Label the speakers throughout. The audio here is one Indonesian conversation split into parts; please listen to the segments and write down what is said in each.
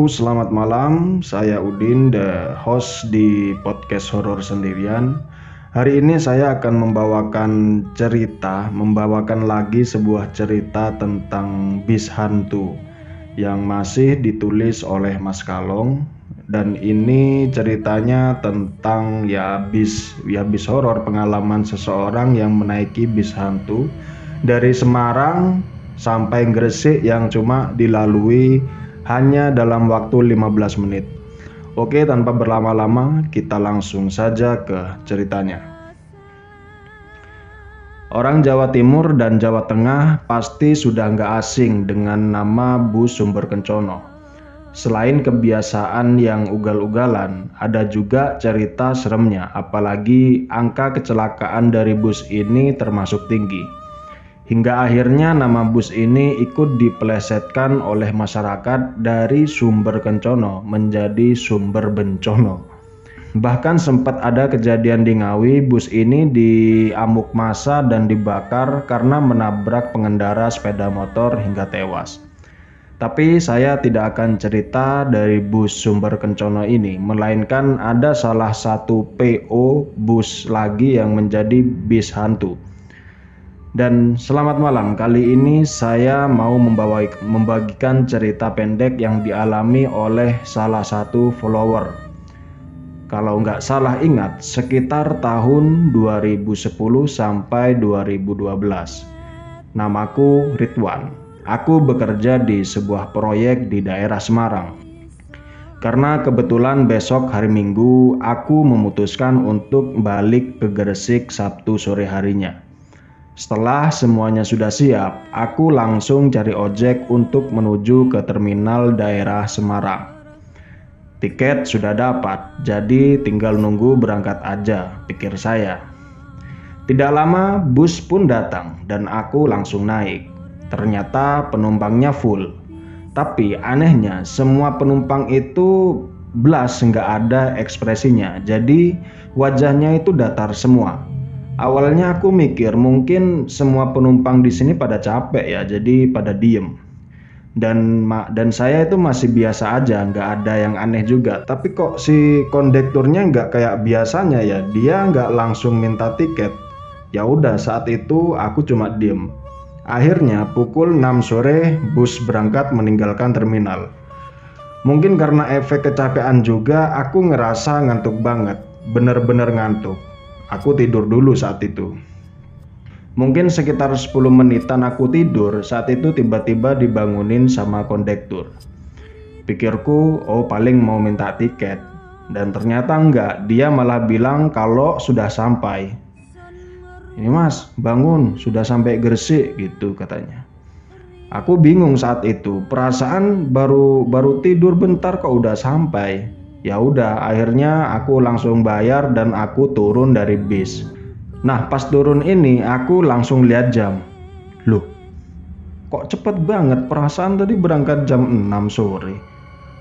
Speaker 1: Halo, selamat malam. Saya Udin, the host di podcast Horor Sendirian. Hari ini saya akan membawakan lagi sebuah cerita tentang bis hantu yang masih ditulis oleh Mas Kalong. Dan ini ceritanya tentang bis horor, pengalaman seseorang yang menaiki bis hantu dari Semarang sampai Gresik yang cuma dilalui hanya dalam waktu 15 menit. Oke, tanpa berlama-lama kita langsung saja ke ceritanya. Orang Jawa Timur dan Jawa Tengah pasti sudah nggak asing dengan nama bus Sumber Kencono. Selain kebiasaan yang ugal-ugalan, ada juga cerita seremnya, apalagi angka kecelakaan dari bus ini termasuk tinggi. Hingga akhirnya nama bus ini ikut dipelesetkan oleh masyarakat dari Sumber Kencono menjadi Sumber Bencono. Bahkan sempat ada kejadian di Ngawi, bus ini diamuk massa dan dibakar karena menabrak pengendara sepeda motor hingga tewas. Tapi saya tidak akan cerita dari bus Sumber Kencono ini, melainkan ada salah satu PO bus lagi yang menjadi bis hantu. Dan selamat malam, kali ini saya mau membagikan cerita pendek yang dialami oleh salah satu follower. Kalau nggak salah ingat, sekitar tahun 2010 sampai 2012. Namaku Ridwan. Aku bekerja di sebuah proyek di daerah Semarang. Karena kebetulan besok hari Minggu, aku memutuskan untuk balik ke Gresik Sabtu sore harinya. Setelah semuanya sudah siap, aku langsung cari ojek untuk menuju ke terminal daerah Semarang. Tiket sudah dapat, jadi tinggal nunggu berangkat aja, pikir saya. Tidak lama bus pun datang dan aku langsung naik. Ternyata penumpangnya full. Tapi anehnya semua penumpang itu blas nggak ada ekspresinya, jadi wajahnya itu datar semua. Awalnya aku mikir mungkin semua penumpang di sini pada capek ya, jadi pada diem. Dan saya itu masih biasa aja, nggak ada yang aneh juga. Tapi kok si kondekturnya nggak kayak biasanya ya, dia nggak langsung minta tiket. Ya udah, saat itu aku cuma diem. Akhirnya pukul 6 sore bus berangkat meninggalkan terminal. Mungkin karena efek kecapean juga, aku ngerasa ngantuk banget, bener-bener ngantuk. Aku tidur dulu saat itu. Mungkin sekitar 10 menitan aku tidur, saat itu tiba-tiba dibangunin sama kondektur. Pikirku, oh paling mau minta tiket. Dan ternyata enggak, dia malah bilang kalau sudah sampai. Ini mas, bangun, sudah sampai Gresik gitu katanya. Aku bingung saat itu, perasaan baru tidur bentar kok udah sampai. Ya udah, akhirnya aku langsung bayar dan aku turun dari bis. Nah, pas turun ini aku langsung lihat jam. Loh, kok cepet banget, perasaan tadi berangkat jam 6 sore.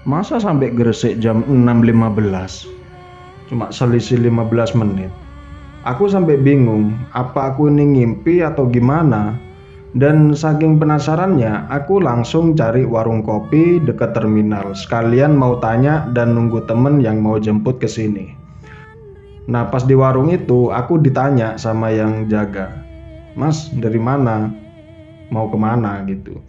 Speaker 1: Masa sampai Gresik jam 6.15? Cuma selisih 15 menit. Aku sampai bingung, apa aku ini ngimpi atau gimana? Dan saking penasarannya, aku langsung cari warung kopi dekat terminal. Sekalian mau tanya dan nunggu temen yang mau jemput ke sini. Nah, pas di warung itu, aku ditanya sama yang jaga. Mas, dari mana? Mau kemana gitu.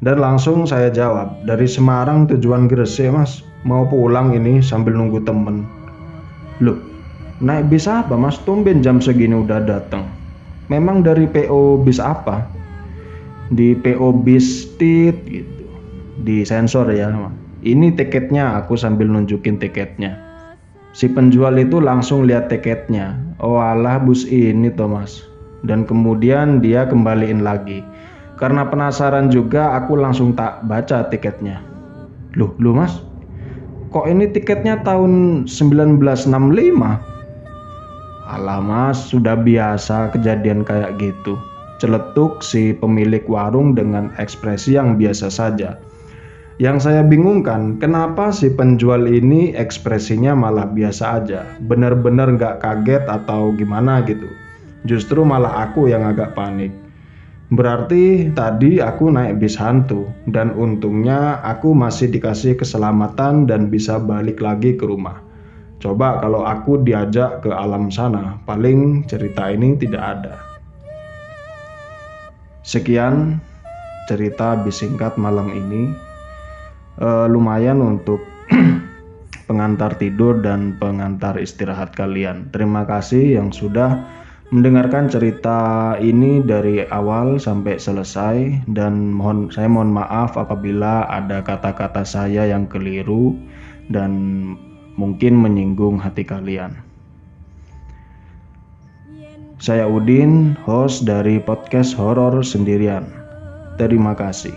Speaker 1: Dan langsung saya jawab, dari Semarang tujuan Gresik mas. Mau pulang ini sambil nunggu temen. Loh, naik bis apa mas? Tumben jam segini udah datang. Memang dari PO bis apa? Di PO bis tit gitu, di sensor ya. Ini tiketnya, aku sambil nunjukin tiketnya. Si penjual itu langsung lihat tiketnya. Oh alah, bus ini Thomas. Dan kemudian dia kembaliin lagi. Karena penasaran juga, aku langsung tak baca tiketnya. Loh mas, kok ini tiketnya tahun 1965? Alah mas, sudah biasa kejadian kayak gitu. Celetuk si pemilik warung dengan ekspresi yang biasa saja. Yang saya bingungkan, kenapa si penjual ini ekspresinya malah biasa aja, bener-bener gak kaget atau gimana gitu. Justru malah aku yang agak panik. Berarti tadi aku naik bis hantu dan untungnya aku masih dikasih keselamatan dan bisa balik lagi ke rumah. Coba kalau aku diajak ke alam sana, paling cerita ini tidak ada. Sekian cerita bis singkat malam ini. Lumayan untuk pengantar tidur dan pengantar istirahat kalian. Terima kasih yang sudah mendengarkan cerita ini dari awal sampai selesai, dan saya mohon maaf apabila ada kata-kata saya yang keliru dan mungkin menyinggung hati kalian. Saya Udin, host dari podcast Horor Sendirian. Terima kasih.